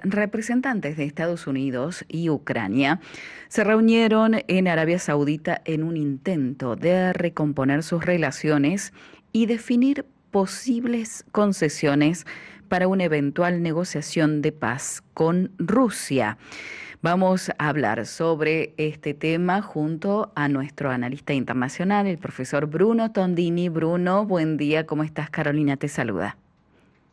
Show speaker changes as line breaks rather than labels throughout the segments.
Representantes de Estados Unidos y Ucrania se reunieron en Arabia Saudita en un intento de recomponer sus relaciones y definir posibles concesiones para una eventual negociación de paz con Rusia. Vamos a hablar sobre este tema junto a nuestro analista internacional, el profesor Bruno Tondini. Bruno, buen día, ¿cómo estás? Carolina te saluda.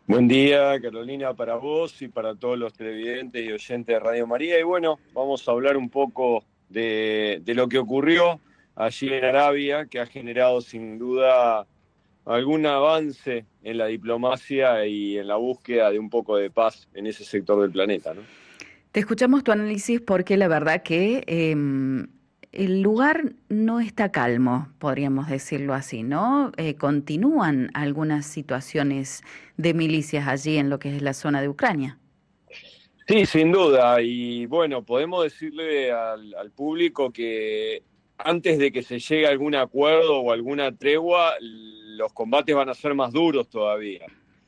Buen día, Carolina, para vos y para todos los televidentes y oyentes de Radio María. Y bueno, vamos a hablar un poco de lo que ocurrió allí en Arabia, que ha generado sin duda algún avance en la diplomacia y en la búsqueda de un poco de paz en ese sector del planeta, ¿no?
Te escuchamos tu análisis porque la verdad que el lugar no está calmo, podríamos decirlo así, ¿no? Continúan algunas situaciones de milicias allí en lo que es la zona de Ucrania.
Sí, sin duda. Y bueno, podemos decirle al público que antes de que se llegue a algún acuerdo o alguna tregua, los combates van a ser más duros todavía.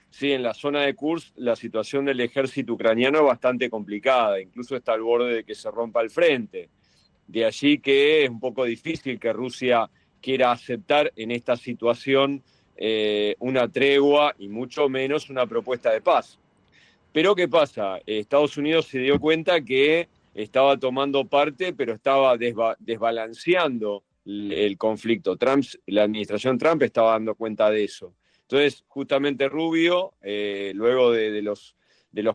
Sí, en la zona de Kursk la situación del ejército ucraniano es bastante complicada, incluso está al borde de que se rompa el frente. De allí que es un poco difícil que Rusia quiera aceptar en esta situación una tregua y mucho menos una propuesta de paz. Pero ¿qué pasa? Estados Unidos se dio cuenta que estaba tomando parte, pero estaba desbalanceando el conflicto. La administración Trump estaba dando cuenta de eso. Entonces, justamente Rubio, luego de los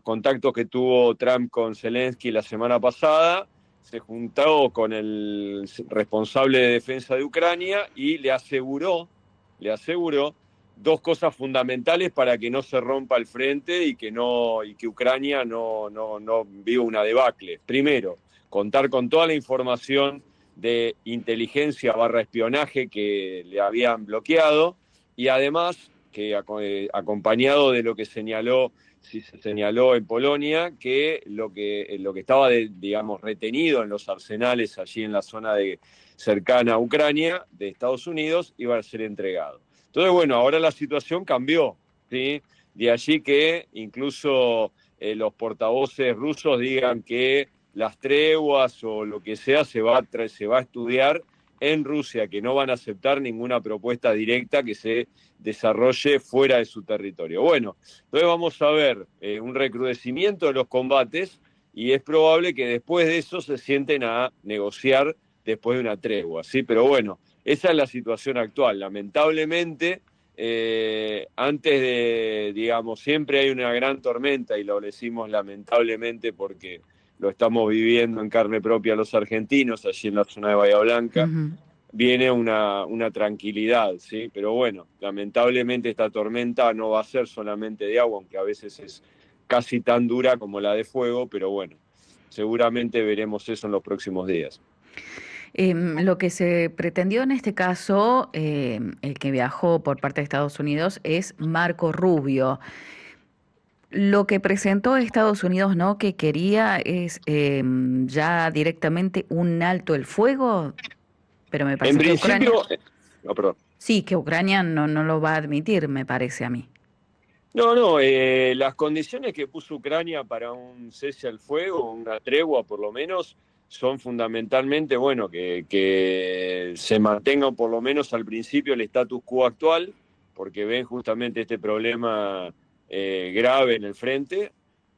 contactos que tuvo Trump con Zelensky la semana pasada, se juntó con el responsable de defensa de Ucrania y le aseguró dos cosas fundamentales para que no se rompa el frente y que Ucrania no viva una debacle. Primero, contar con toda la información de inteligencia barra espionaje que le habían bloqueado y además que acompañado de lo que se señaló en Polonia, que lo que estaba, digamos, retenido en los arsenales allí en la zona cercana a Ucrania de Estados Unidos iba a ser entregado. Entonces, bueno, ahora la situación cambió, ¿sí? De allí que incluso los portavoces rusos digan que las treguas o lo que sea se va a estudiar en Rusia, que no van a aceptar ninguna propuesta directa que se desarrolle fuera de su territorio. Bueno, entonces vamos a ver un recrudecimiento de los combates y es probable que después de eso se sienten a negociar después de una tregua, ¿sí? Pero bueno, esa es la situación actual. Lamentablemente, antes de, digamos, siempre hay una gran tormenta y lo decimos lamentablemente porque lo estamos viviendo en carne propia los argentinos, allí en la zona de Bahía Blanca,
Ujú.
viene una tranquilidad, ¿sí? Pero bueno, lamentablemente esta tormenta no va a ser solamente de agua, aunque a veces es casi tan dura como la de fuego, pero bueno, seguramente veremos eso en los próximos días.
Lo que se pretendió en este caso, el que viajó por parte de Estados Unidos, es Marco Rubio. Lo que presentó Estados Unidos, ¿no? Que quería es ya directamente un alto el fuego, pero me
En
parece que Ucrania,
principio, no, perdón.
sí, que Ucrania no lo va a admitir, me parece a mí.
No, no, las condiciones que puso Ucrania para un cese al fuego, una tregua por lo menos, son fundamentalmente, bueno, que se mantenga por lo menos al principio el status quo actual, porque ven justamente este problema grave en el frente,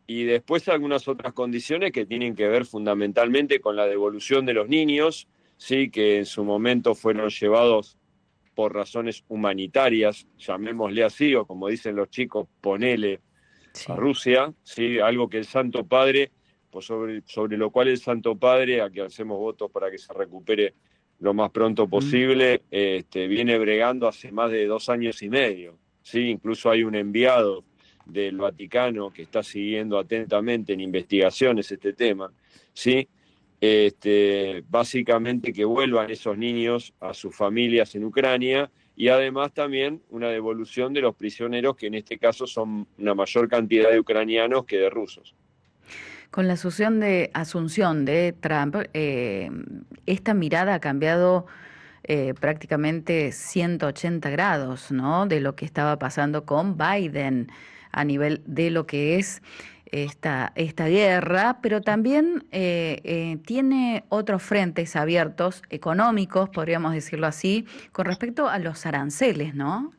y después algunas otras condiciones que tienen que ver fundamentalmente con la devolución de los niños, sí, que en su momento fueron llevados por razones humanitarias, llamémosle así, o como dicen los chicos, ponele a
Sí.
Rusia, ¿sí? Algo que el Santo Padre, pues sobre lo cual el Santo Padre, a que hacemos votos para que se recupere lo más pronto
Mm.
posible, viene bregando hace más de 2 años y medio. ¿Sí? Incluso hay un enviado del Vaticano que está siguiendo atentamente en investigaciones este tema, ¿sí? Básicamente que vuelvan esos niños a sus familias en Ucrania y además también una devolución de los prisioneros, que en este caso son una mayor cantidad de ucranianos que de rusos.
Con la asunción de Trump, esta mirada ha cambiado prácticamente 180 grados, ¿no? De lo que estaba pasando con Biden a nivel de lo que es esta guerra, pero también tiene otros frentes abiertos, económicos, podríamos decirlo así, con respecto a los aranceles, ¿no?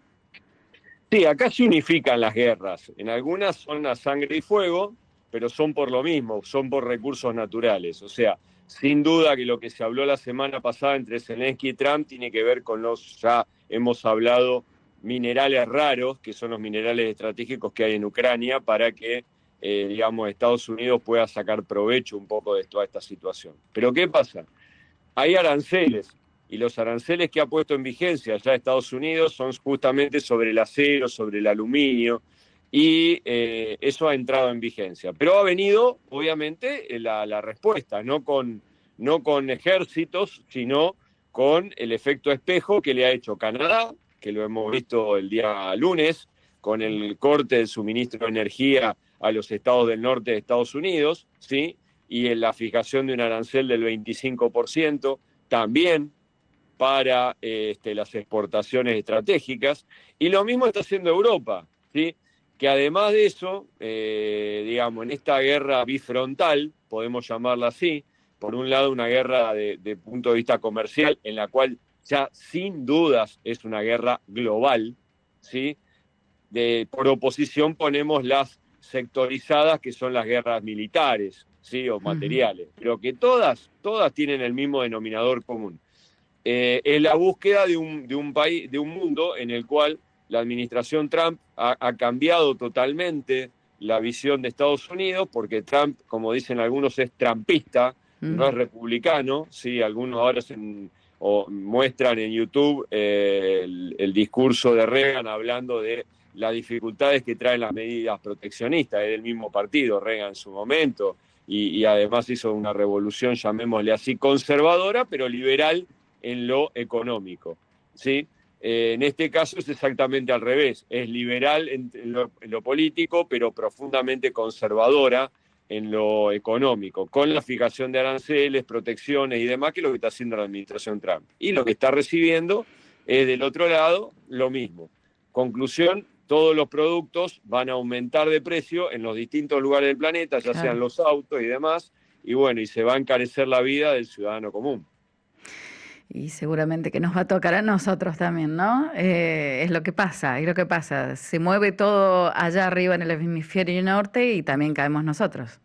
Sí, acá se unifican las guerras. En algunas son a sangre y fuego, pero son por lo mismo, son por recursos naturales. O sea, sin duda que lo que se habló la semana pasada entre Zelensky y Trump tiene que ver con los, ya hemos hablado, minerales raros, que son los minerales estratégicos que hay en Ucrania, para que, digamos, Estados Unidos pueda sacar provecho un poco de toda esta situación. Pero ¿qué pasa? Hay aranceles, y los aranceles que ha puesto en vigencia ya Estados Unidos son justamente sobre el acero, sobre el aluminio, y eso ha entrado en vigencia. Pero ha venido, obviamente, la respuesta, no con ejércitos, sino con el efecto espejo que le ha hecho Canadá, que lo hemos visto el día lunes, con el corte del suministro de energía a los estados del norte de Estados Unidos, ¿sí? Y en la fijación de un arancel del 25%, también para las exportaciones estratégicas. Y lo mismo está haciendo Europa, ¿sí? Que además de eso, digamos, en esta guerra bifrontal, podemos llamarla así, por un lado una guerra de punto de vista comercial, en la cual ya sin dudas es una guerra global, ¿sí? Por oposición ponemos las sectorizadas, que son las guerras militares, ¿sí? O
Ujú.
materiales, pero que todas tienen el mismo denominador común. Es la búsqueda de un país, de un mundo en el cual la administración Trump ha cambiado totalmente la visión de Estados Unidos, porque Trump, como dicen algunos, es trumpista, no
Mm.
es republicano, ¿sí? Algunos ahora o muestran en YouTube el discurso de Reagan hablando de las dificultades que traen las medidas proteccionistas, es del mismo partido, Reagan en su momento, y además hizo una revolución, llamémosle así, conservadora, pero liberal en lo económico, ¿sí? En este caso es exactamente al revés, es liberal en lo político, pero profundamente conservadora en lo económico, con la fijación de aranceles, protecciones y demás, que es lo que está haciendo la administración Trump. Y lo que está recibiendo es del otro lado lo mismo. Conclusión, todos los productos van a aumentar de precio en los distintos lugares del planeta, ya sean
Claro.
los autos y demás, y bueno, y se va a encarecer la vida del ciudadano común.
Y seguramente que nos va a tocar a nosotros también, ¿no? Es lo que pasa, es lo que pasa. Se mueve todo allá arriba en el hemisferio norte y también caemos nosotros.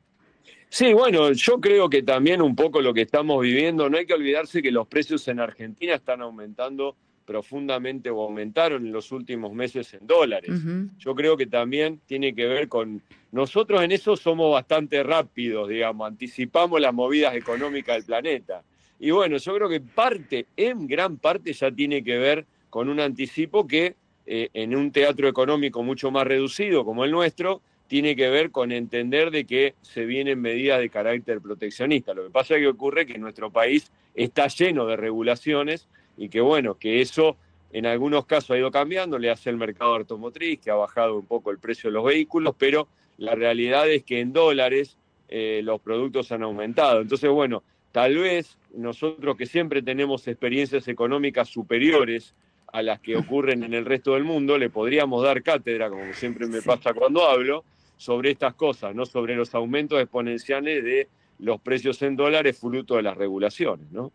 Sí, bueno, yo creo que también un poco lo que estamos viviendo, no hay que olvidarse que los precios en Argentina están aumentando profundamente o aumentaron en los últimos meses en dólares.
Ujú.
Yo creo que también tiene que ver con, nosotros en eso somos bastante rápidos, digamos, anticipamos las movidas económicas del planeta. Y bueno, yo creo que en gran parte ya tiene que ver con un anticipo que en un teatro económico mucho más reducido como el nuestro, tiene que ver con entender de que se vienen medidas de carácter proteccionista. Lo que pasa es que ocurre que nuestro país está lleno de regulaciones y que bueno, que eso en algunos casos ha ido cambiando, le hace el mercado automotriz, que ha bajado un poco el precio de los vehículos, pero la realidad es que en dólares los productos han aumentado. Entonces, bueno, tal vez nosotros que siempre tenemos experiencias económicas superiores a las que ocurren en el resto del mundo, le podríamos dar cátedra, como siempre me
Sí.
pasa cuando hablo, sobre estas cosas, ¿no? Sobre los aumentos exponenciales de los precios en dólares fruto de las regulaciones, ¿no?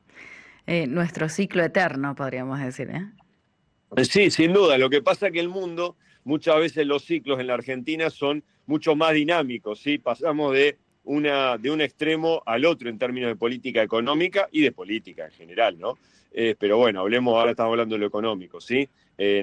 Nuestro ciclo eterno, podríamos decir, ¿eh?
Sí, sin duda. Lo que pasa es que el mundo, muchas veces los ciclos en la Argentina son mucho más dinámicos, ¿sí? Pasamos de un extremo al otro en términos de política económica y de política en general, ¿no? Pero bueno, ahora estamos hablando de lo económico, ¿sí?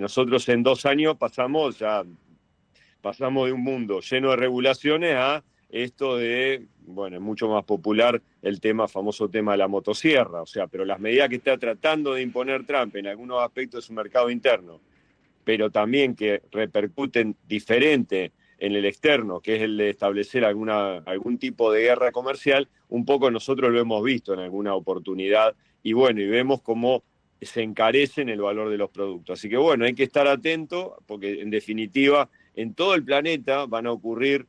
Nosotros en 2 años pasamos de un mundo lleno de regulaciones a esto de, bueno, es mucho más popular el famoso tema de la motosierra, o sea, pero las medidas que está tratando de imponer Trump en algunos aspectos de su mercado interno, pero también que repercuten diferente en el externo, que es el de establecer algún tipo de guerra comercial, un poco nosotros lo hemos visto en alguna oportunidad, y bueno, y vemos cómo se encarecen el valor de los productos. Así que bueno, hay que estar atento, porque en definitiva en todo el planeta van a ocurrir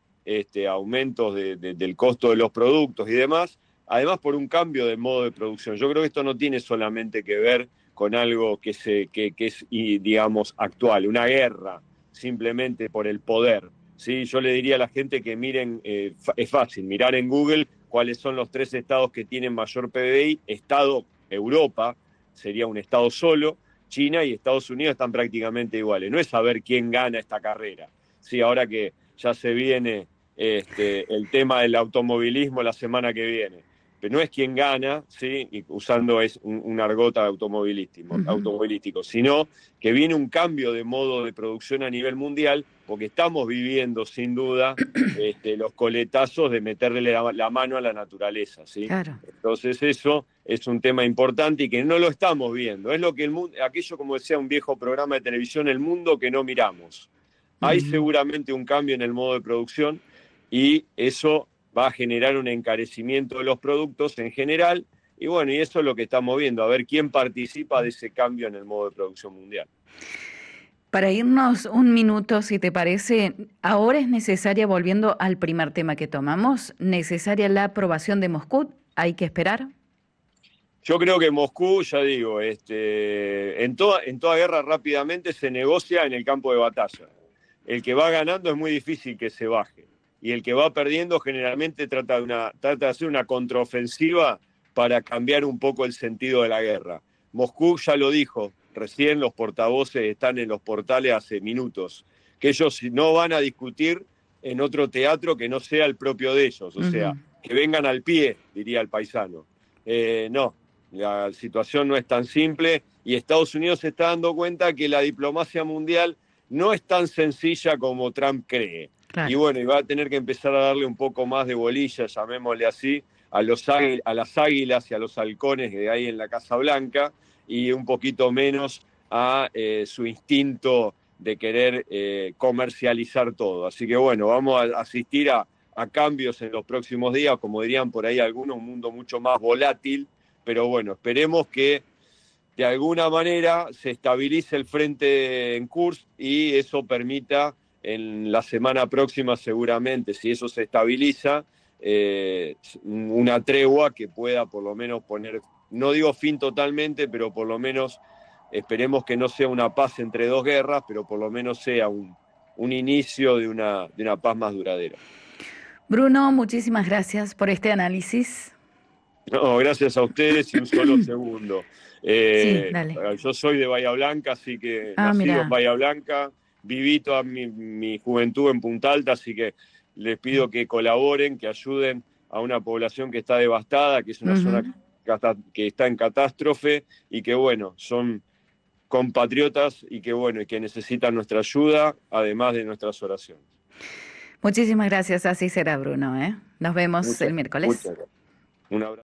aumentos del costo de los productos y demás, además por un cambio de modo de producción. Yo creo que esto no tiene solamente que ver con algo que es, digamos, actual, una guerra simplemente por el poder. ¿sí? Yo le diría a la gente que miren, es fácil, mirar en Google cuáles son los 3 estados que tienen mayor PBI. Estado Europa sería un estado solo, China y Estados Unidos están prácticamente iguales. No es saber quién gana esta carrera. Sí, ahora que ya se viene el tema del automovilismo la semana que viene. Pero no es quién gana, ¿sí? Y usando un argot automovilístico, sino que viene un cambio de modo de producción a nivel mundial, porque estamos viviendo sin duda los coletazos de meterle la mano a la naturaleza, ¿sí?
Claro.
Entonces eso es un tema importante y que no lo estamos viendo. Es lo que el mundo, aquello, como decía un viejo programa de televisión, el mundo que no miramos. Hay seguramente un cambio en el modo de producción y eso va a generar un encarecimiento de los productos en general, y bueno, y eso es lo que estamos viendo, a ver quién participa de ese cambio en el modo de producción mundial.
Para irnos un minuto, si te parece, ahora es necesaria, volviendo al primer tema que tomamos, necesaria la aprobación de Moscú. ¿Hay que esperar?
Yo creo que Moscú, ya digo, en toda guerra rápidamente se negocia en el campo de batalla. El que va ganando es muy difícil que se baje. Y el que va perdiendo generalmente trata de hacer una contraofensiva para cambiar un poco el sentido de la guerra. Moscú ya lo dijo, recién los portavoces están en los portales hace minutos, que ellos no van a discutir en otro teatro que no sea el propio de ellos, o sea, que vengan al pie, diría el paisano. No, la situación no es tan simple y Estados Unidos se está dando cuenta que la diplomacia mundial no es tan sencilla como Trump cree. Claro. Y bueno, y va a tener que empezar a darle un poco más de bolilla, llamémosle así, a las águilas y a los halcones que hay en la Casa Blanca, y un poquito menos a su instinto de querer comercializar todo. Así que bueno, vamos a asistir a cambios en los próximos días, como dirían por ahí algunos, un mundo mucho más volátil, pero bueno, esperemos que de alguna manera se estabilice el frente en Kursk y eso permita en la semana próxima seguramente, si eso se estabiliza, una tregua que pueda por lo menos poner, no digo fin totalmente, pero por lo menos esperemos que no sea una paz entre dos guerras, pero por lo menos sea un inicio de una paz más duradera.
Bruno, muchísimas gracias por este análisis.
No, gracias a ustedes y un solo segundo.
Sí, dale.
Yo soy de Bahía Blanca, así que nacido en Bahía Blanca, viví toda mi juventud en Punta Alta, así que les pido que colaboren, que ayuden a una población que está devastada, que es una zona que está en catástrofe y que bueno, son compatriotas y que bueno, y que necesitan nuestra ayuda, además de nuestras oraciones.
Muchísimas gracias, así será, Bruno, ¿eh? Nos vemos el miércoles.
Un abrazo.